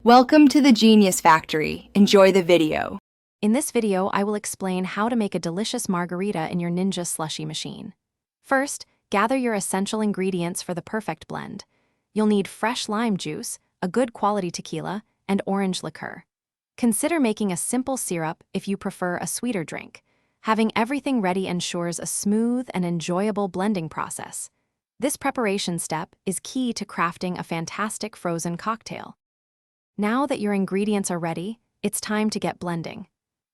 Welcome to the Genius Factory. Enjoy the video. In this video, I will explain how to make a delicious margarita in your Ninja slushy machine. First, gather your essential ingredients for the perfect blend. You'll need fresh lime juice, a good quality tequila, and orange liqueur. Consider making a simple syrup if you prefer a sweeter drink. Having everything ready ensures a smooth and enjoyable blending process. This preparation step is key to crafting a fantastic frozen cocktail. Now that your ingredients are ready, it's time to get blending.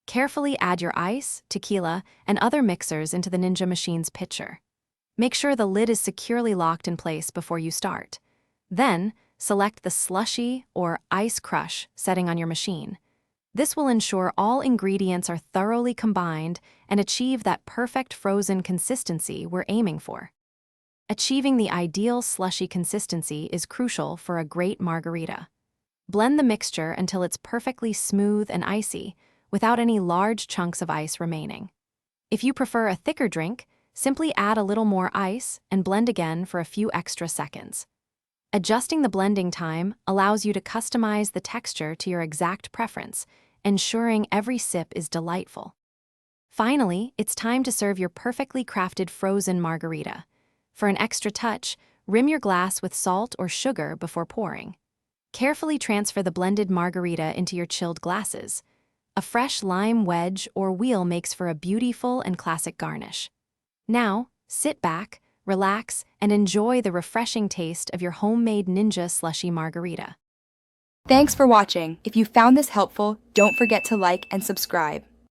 Carefully add your ice, tequila, and other mixers into the Ninja machine's pitcher. Make sure the lid is securely locked in place before you start. Then, select the slushy or ice crush setting on your machine. This will ensure all ingredients are thoroughly combined and achieve that perfect frozen consistency we're aiming for. Achieving the ideal slushy consistency is crucial for a great margarita. Blend the mixture until it's perfectly smooth and icy, without any large chunks of ice remaining. If you prefer a thicker drink, simply add a little more ice and blend again for a few extra seconds. Adjusting the blending time allows you to customize the texture to your exact preference, ensuring every sip is delightful. Finally, it's time to serve your perfectly crafted frozen margarita. For an extra touch, rim your glass with salt or sugar before pouring. Carefully transfer the blended margarita into your chilled glasses. A fresh lime wedge or wheel makes for a beautiful and classic garnish. Now, sit back, relax, and enjoy the refreshing taste of your homemade Ninja slushy margarita. Thanks for watching. If you found this helpful, don't forget to like and subscribe.